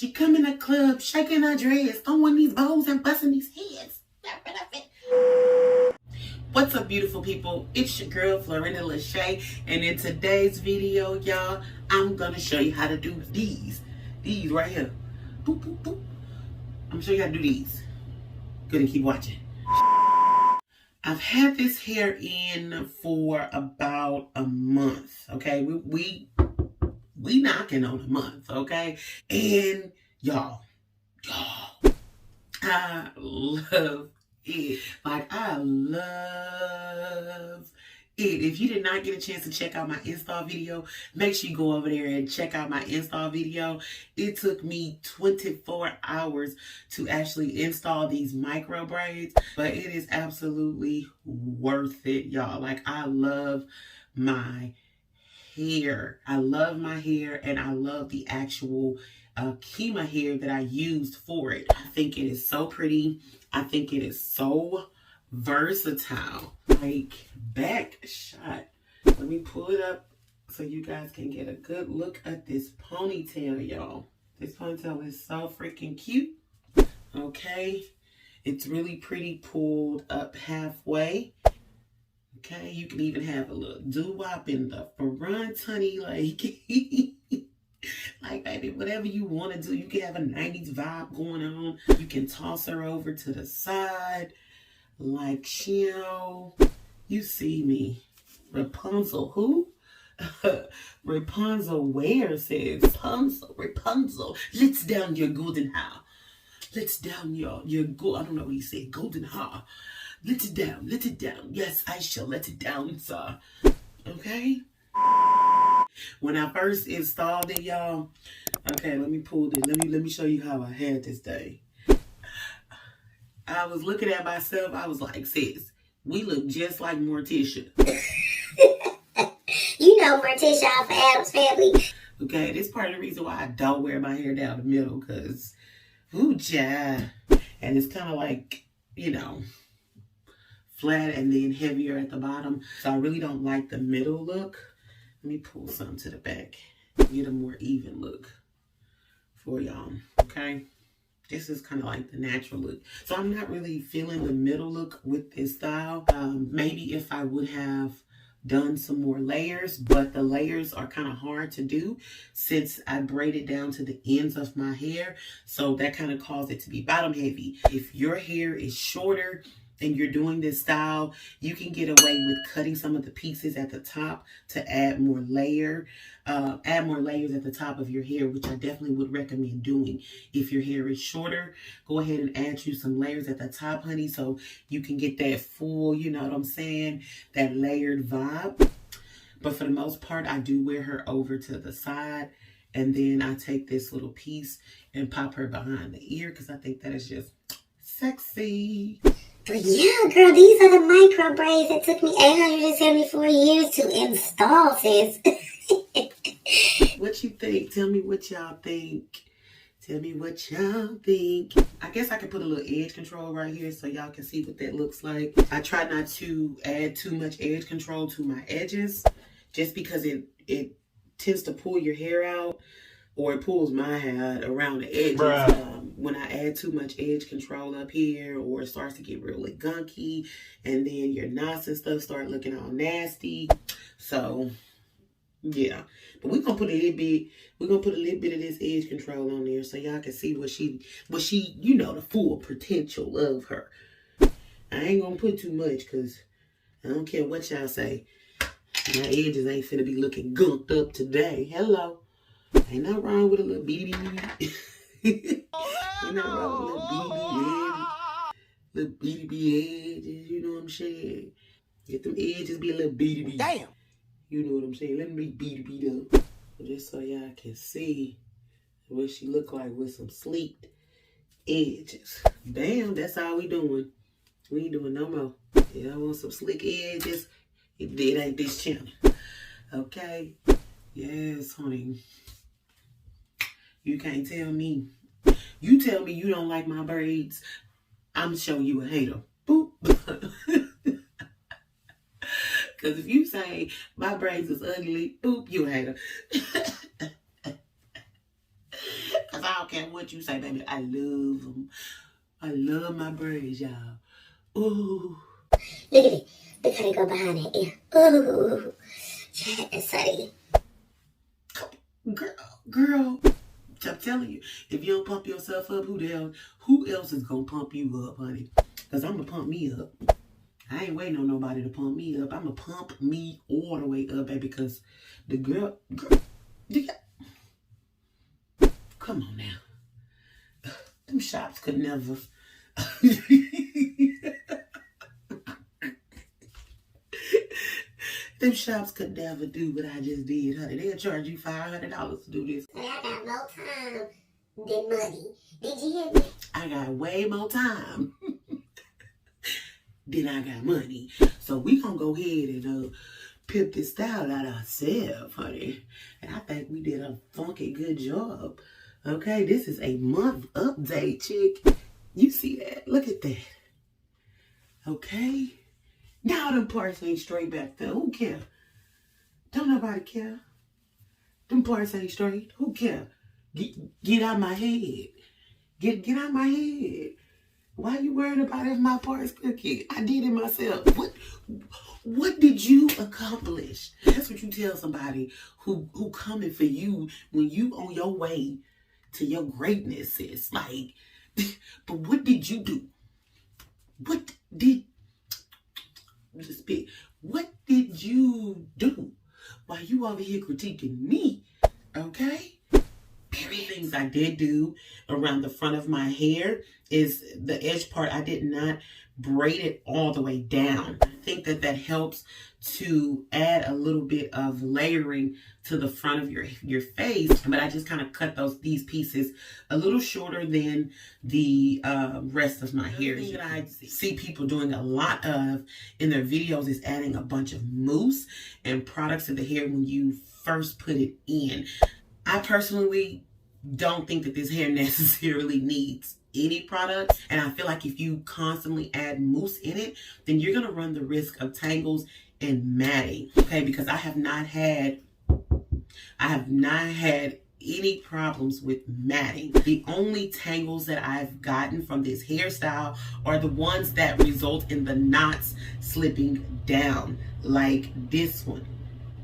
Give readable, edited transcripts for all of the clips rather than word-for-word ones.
She come in the club, shaking her dress, throwing these bows and busting these heads. What's up, beautiful people? It's your girl, Florinda LaShay, and in today's video, y'all, I'm gonna show you how to do these right here. Boop, boop, boop. I'm gonna show you how to do these. Good, and keep watching. I've had this hair in for about a month, okay? We knocking on a month, okay? And y'all, I love it. Like, I love it. If you did not get a chance to check out my install video, make sure you go over there and check out my install video. It took me 24 hours to actually install these micro braids, but it is absolutely worth it, y'all. Like, I love my hair. I love my hair, and I love the actual Kima hair that I used for it. I think it is so pretty. I think it is so versatile. Like, back shot. Let me pull it up so you guys can get a good look at this ponytail, y'all. This ponytail is so freaking cute. Okay. It's really pretty pulled up halfway. Okay, you can even have a little doo-wop in the front, honey. Like, like, baby, whatever you want to do. You can have a 90s vibe going on. You can toss her over to the side. Like, chill. You see me. Rapunzel, who? Rapunzel where says Rapunzel. Let's down your golden hair. Let's down your I don't know what he said, golden hair. Let it down, let it down. Yes, I shall let it down, sir. Okay? When I first installed it, y'all, okay, let me pull this. Let me show you how I had this day. I was looking at myself, I was like, sis, we look just like Morticia. You know Morticia off of Addams Family. Okay, this part of the reason why I don't wear my hair down the middle, because, ooh, child. And it's kind of like, you know, flat and then heavier at the bottom. So I really don't like the middle look. Let me pull some to the back. Get a more even look for y'all. Okay. This is kind of like the natural look. So I'm not really feeling the middle look with this style. Maybe if I would have done some more layers, but the layers are kind of hard to do since I braided down to the ends of my hair. So that kind of caused it to be bottom heavy. If your hair is shorter and you're doing this style, you can get away with cutting some of the pieces at the top to add more layers at the top of your hair, which I definitely would recommend doing. If your hair is shorter, go ahead and add you some layers at the top, honey, so you can get that full, you know what I'm saying, that layered vibe. But for the most part, I do wear her over to the side, and then I take this little piece and pop her behind the ear because I think that is just sexy. But yeah, girl, these are the micro braids. It took me 874 years to install, sis. What you think? Tell me what y'all think. Tell me what y'all think. I guess I could put a little edge control right here so y'all can see what that looks like. I try not to add too much edge control to my edges just because it tends to pull your hair out, or it pulls my hair around the edges. When I add too much edge control up here, or it starts to get really gunky, and then your knots and stuff start looking all nasty. So yeah, but we're gonna put a little bit of this edge control on there so y'all can see what she, you know, the full potential of her. I ain't gonna put too much because I don't care what y'all say. My edges ain't finna be looking gunked up today. Hello. Ain't nothing wrong with a little beady. Ain't nothing wrong with a little beady edges. You know what I'm saying? Get them edges be a little beady. Damn. You know what I'm saying? Let me be beady up. Just so y'all can see what she look like with some sleek edges. Damn, that's all we doing. We ain't doing no more. Y'all want some slick edges? It ain't this channel. Okay? Yes, honey. You can't tell me. You tell me you don't like my braids, I'm showing you a hater. Boop. Because if you say my braids is ugly, boop, you a hater. Because I don't care what you say, baby. I love them. I love my braids, y'all. Ooh. Look at it. Look how they go behind that ear. Ooh. That's funny. Girl, I'm telling you, if you don't pump yourself up, who else is gonna pump you up, honey? Because I'm gonna pump me up. I ain't waiting on nobody to pump me up. I'm gonna pump me all the way up, baby, because the girl, come on now. Them shops could never. Them shops could never do what I just did, honey. They'll charge you $500 to do this. I got more time than money. Did you hear me? I got way more time than I got money. So we gonna go ahead and pimp this style out ourselves, honey. And I think we did a funky good job. Okay, this is a month update, chick. You see that? Look at that. Okay. Now them parts ain't straight back there. Who care? Don't nobody care. Them parts ain't straight. Who care? Get out my head. Get out my head. Why you worried about if my parts crooked? I did it myself. What did you accomplish? That's what you tell somebody who coming for you when you on your way to your greatness, sis. Like, but what did you do? What did you do while you over here critiquing me? Okay? Things I did do around the front of my hair is the edge part. I did not braid it all the way down. I think that helps to add a little bit of layering to the front of your face. But I just kind of cut these pieces a little shorter than the rest of my hair. The thing that I see people doing a lot of in their videos is adding a bunch of mousse and products to the hair when you first put it in. I personally don't think that this hair necessarily needs any product, and I feel like if you constantly add mousse in it, then you're gonna run the risk of tangles and matting. Okay, because I have not had any problems with matting. The only tangles that I've gotten from this hairstyle are the ones that result in the knots slipping down, like this one.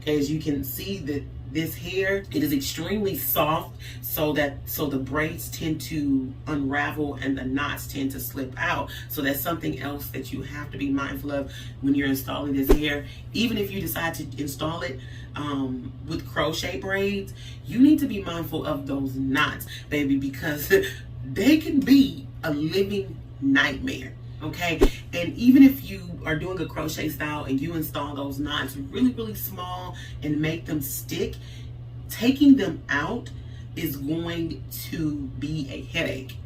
Okay, as you can see that this hair, it is extremely soft, so the braids tend to unravel and the knots tend to slip out. So that's something else that you have to be mindful of when you're installing this hair. Even if you decide to install it with crochet braids, you need to be mindful of those knots, baby, because they can be a living nightmare. Okay, and even if you are doing a crochet style and you install those knots really, really small and make them stick, taking them out is going to be a headache.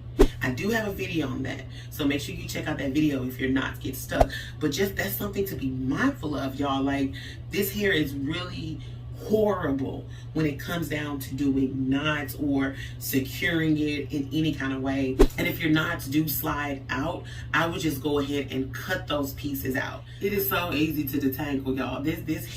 I do have a video on that, so make sure you check out that video if your knots get stuck. But just that's something to be mindful of, y'all. Like, this hair is really horrible when it comes down to doing knots or securing it in any kind of way. And if your knots do slide out, I would just go ahead and cut those pieces out. It is so easy to detangle, y'all. This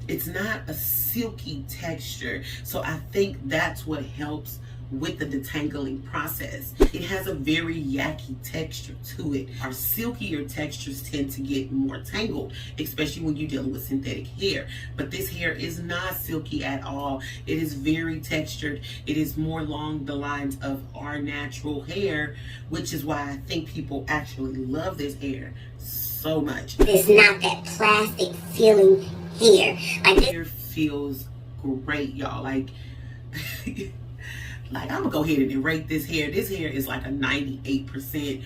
it's not a silky texture, so I think that's what helps with the detangling process. It has a very yucky texture to it. Our silkier textures tend to get more tangled, especially when you're dealing with synthetic hair. But this hair is not silky at all. It is very textured. It is more along the lines of our natural hair, which is why I think people actually love this hair so much. It's not that plastic feeling hair. Hair feels great, y'all. Like, I'm gonna go ahead and rate this hair. This hair is like a 98%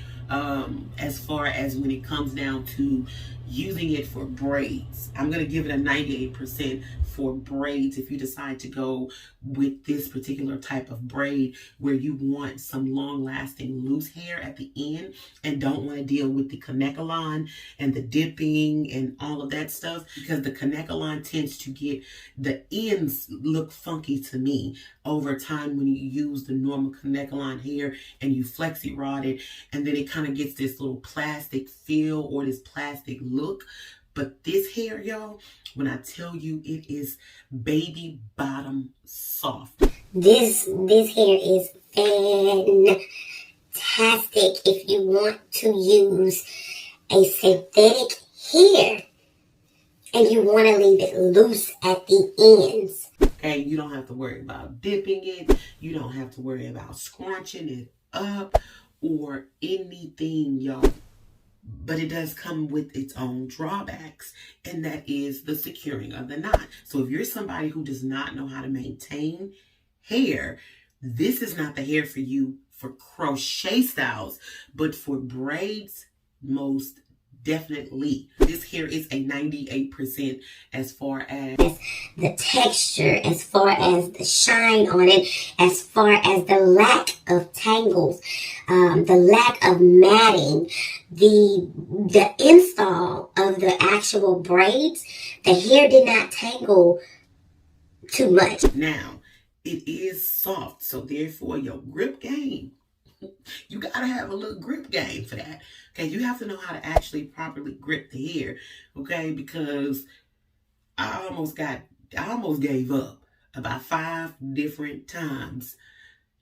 as far as when it comes down to using it for braids. I'm gonna give it a 98% for braids if you decide to go with this particular type of braid where you want some long-lasting loose hair at the end and don't want to deal with the connecalon and the dipping and all of that stuff, because the connecalon tends to get the ends look funky to me over time when you use the normal connecalon hair and you flexi rod it, and then it kind of gets this little plastic feel or this plastic look. But this hair, y'all, when I tell you it is baby bottom soft. This hair is fantastic if you want to use a synthetic hair and you want to leave it loose at the ends. Okay, you don't have to worry about dipping it. You don't have to worry about scrunching it up or anything, y'all. But it does come with its own drawbacks, and that is the securing of the knot. So if you're somebody who does not know how to maintain hair, this is not the hair for you for crochet styles, but for braids, most definitely. This hair is a 98% as far as the texture, as far as the shine on it, as far as the lack of tangles, the lack of matting, the install of the actual braids. The hair did not tangle too much. Now, it is soft, so therefore your grip game, you gotta have a little grip game for that. Okay, you have to know how to actually properly grip the hair. Okay, because I almost gave up about 5 different times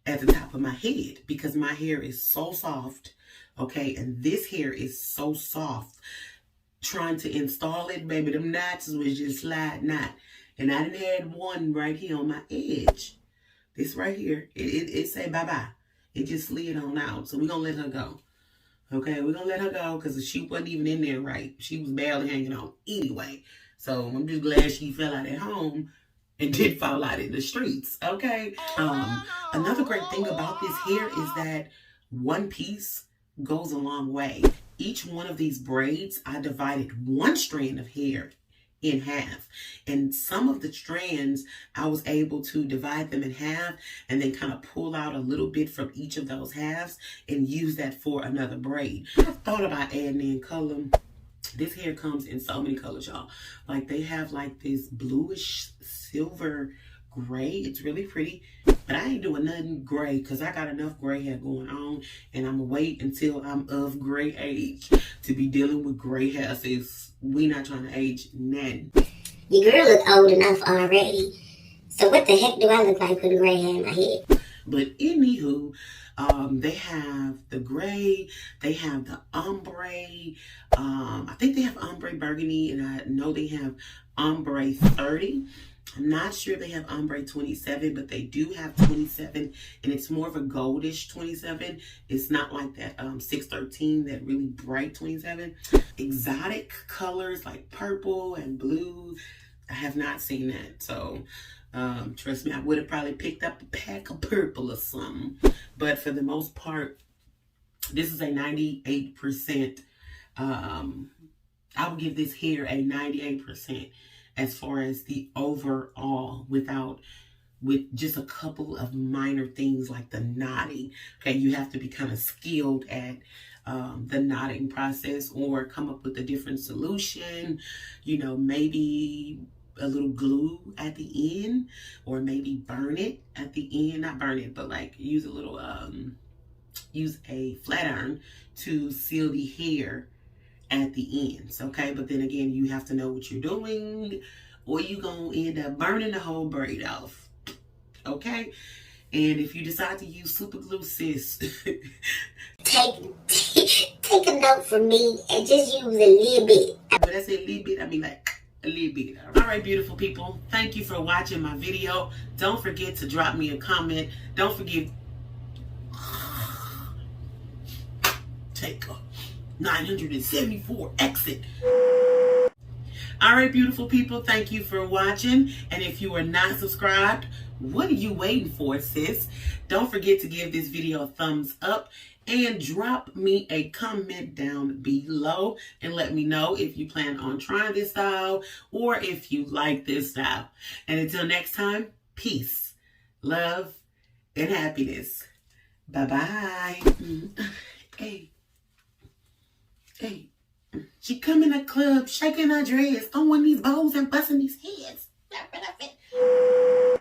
at the top of my head because my hair is so soft. Okay, and this hair is so soft. Trying to install it, baby, them knots was just sliding out. And I done had one right here on my edge. This right here, it said bye-bye. It just slid on out. So we're going to let her go. Okay, we're going to let her go because she wasn't even in there right. She was barely hanging on anyway. So I'm just glad she fell out at home and did fall out in the streets. Okay. Another great thing about this hair is that one piece goes a long way. Each one of these braids, I divided one strand of hair in half, and some of the strands I was able to divide them in half and then kind of pull out a little bit from each of those halves and use that for another braid. I thought about adding in color. This hair comes in so many colors, y'all. Like they have like this bluish silver gray. It's really pretty, but I ain't doing nothing gray because I got enough gray hair going on, and I'm gonna wait until I'm of gray age to be dealing with gray hair. Since we not trying to age nothing. Your girl look old enough already. So what the heck do I look like with gray hair in my head? But anywho, they have the gray, they have the ombre. I think they have ombre burgundy, and I know they have ombre 30. I'm not sure they have ombre 27, but they do have 27, and it's more of a goldish 27. It's not like that 613, that really bright 27. Exotic colors like purple and blue, I have not seen that. So trust me, I would have probably picked up a pack of purple or something. But for the most part, this is a 98%. I would give this hair a 98%. As far as the overall, with just a couple of minor things like the knotting. Okay, you have to be kind of skilled at the knotting process, or come up with a different solution. You know, maybe a little glue at the end, or maybe burn it at the end. Not burn it, but like use a little, use a flat iron to seal the hair at the ends. Okay, but then again, you have to know what you're doing, or you're gonna end up burning the whole braid off. Okay, and if you decide to use super glue, sis, take a note from me and just use a little bit. When I say a little bit, I mean like a little bit. All right, beautiful people, thank you for watching my video. Don't forget to drop me a comment. Don't forget, take a 974 exit. All right, beautiful people, thank you for watching. And if you are not subscribed, what are you waiting for, sis? Don't forget to give this video a thumbs up and drop me a comment down below and let me know if you plan on trying this style or if you like this style. And until next time, peace, love, and happiness. Bye-bye. Hey. Hey, she come in the club shaking her dress, throwing these bows and busting these heads.